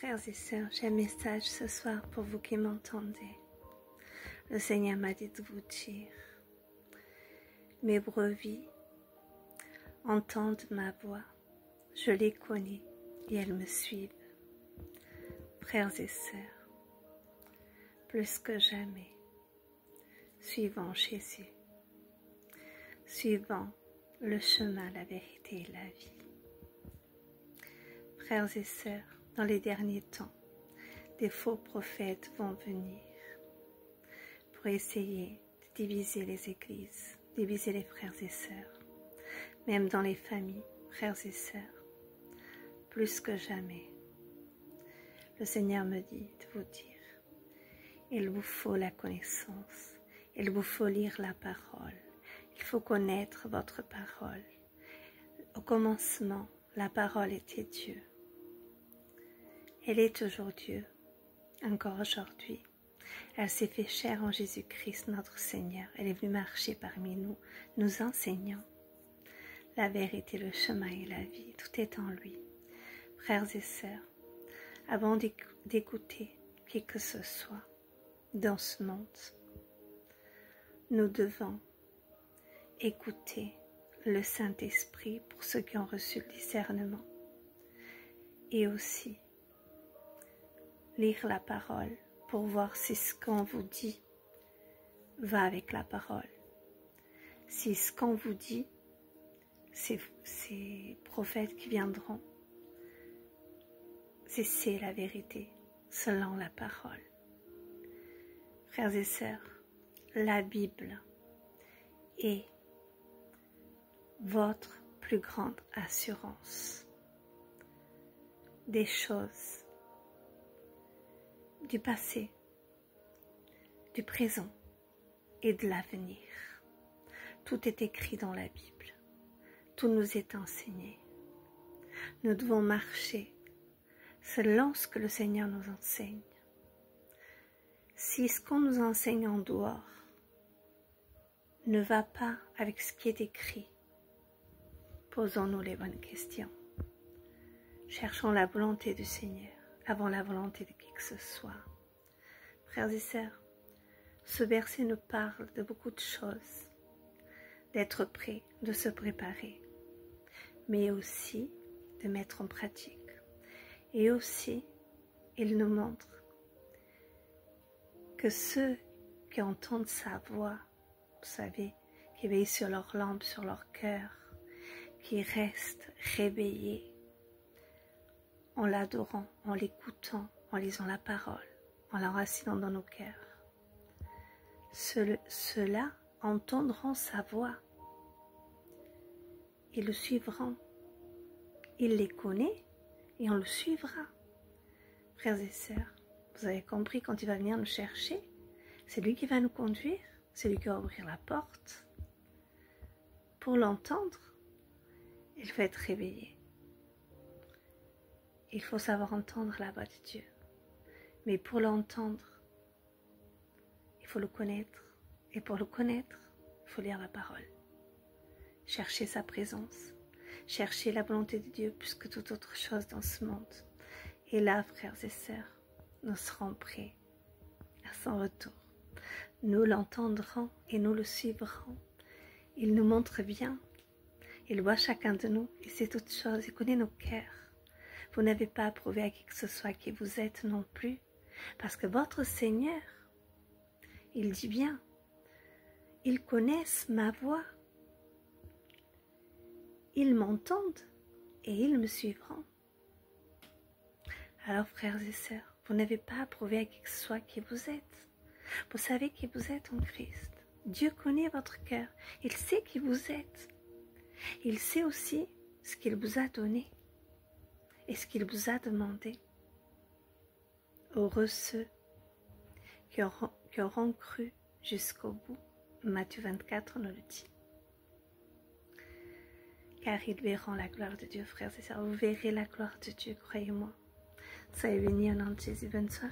Frères et sœurs, j'ai un message ce soir pour vous qui m'entendez. Le Seigneur m'a dit de vous dire, mes brebis entendent ma voix, je les connais et elles me suivent. Frères et sœurs, plus que jamais, suivons Jésus, suivons le chemin, la vérité et la vie. Frères et sœurs, dans les derniers temps, des faux prophètes vont venir pour essayer de diviser les églises, diviser les frères et sœurs, même dans les familles, frères et sœurs, plus que jamais. Le Seigneur me dit de vous dire, il vous faut la connaissance, il vous faut lire la parole, il faut connaître votre parole. Au commencement, la parole était Dieu. Elle est toujours Dieu, encore aujourd'hui. Elle s'est fait chair en Jésus-Christ, notre Seigneur. Elle est venue marcher parmi nous, nous enseignant la vérité, le chemin et la vie. Tout est en lui. Frères et sœurs, avant d'écouter qui que ce soit dans ce monde, nous devons écouter le Saint-Esprit pour ceux qui ont reçu le discernement et aussi lire la parole pour voir si ce qu'on vous dit va avec la parole. Si ce qu'on vous dit, ces prophètes qui viendront, c'est la vérité selon la parole. Frères et sœurs, la Bible est votre plus grande assurance des choses du passé, du présent et de l'avenir. Tout est écrit dans la Bible. Tout nous est enseigné. Nous devons marcher selon ce que le Seigneur nous enseigne. Si ce qu'on nous enseigne en dehors ne va pas avec ce qui est écrit, posons-nous les bonnes questions. Cherchons la volonté du Seigneur avant la volonté de qui que ce soit. Frères et sœurs, ce verset nous parle de beaucoup de choses, d'être prêt, de se préparer, mais aussi de mettre en pratique. Et aussi, il nous montre que ceux qui entendent sa voix, vous savez, qui veillent sur leur lampe, sur leur cœur, qui restent réveillés, en l'adorant, en l'écoutant, en lisant la parole, en l'enracinant dans nos cœurs. Ceux-là entendront sa voix. Ils le suivront. Il les connaît et on le suivra. Frères et sœurs, vous avez compris, quand il va venir nous chercher, c'est lui qui va nous conduire, c'est lui qui va ouvrir la porte. Pour l'entendre, il faut être réveillé. Il faut savoir entendre la voix de Dieu. Mais pour l'entendre, il faut le connaître. Et pour le connaître, il faut lire la parole. Chercher sa présence. Chercher la volonté de Dieu plus que toute autre chose dans ce monde. Et là, frères et sœurs, nous serons prêts à son retour. Nous l'entendrons et nous le suivrons. Il nous montre bien. Il voit chacun de nous. Il sait toutes choses. Il connaît nos cœurs. Vous n'avez pas à prouver à qui que ce soit qui vous êtes non plus. Parce que votre Seigneur, il dit bien, ils connaissent ma voix. Ils m'entendent et ils me suivront. Alors, frères et sœurs, vous n'avez pas à prouver à qui que ce soit qui vous êtes. Vous savez qui vous êtes en Christ. Dieu connaît votre cœur. Il sait qui vous êtes. Il sait aussi ce qu'il vous a donné et ce qu'il vous a demandé. Heureux ceux qui auront cru jusqu'au bout. Matthieu 24 nous le dit. Car ils verront la gloire de Dieu, frères et sœurs. Vous verrez la gloire de Dieu, croyez-moi. Soyez bénis au nom de Jésus. Bonne soirée.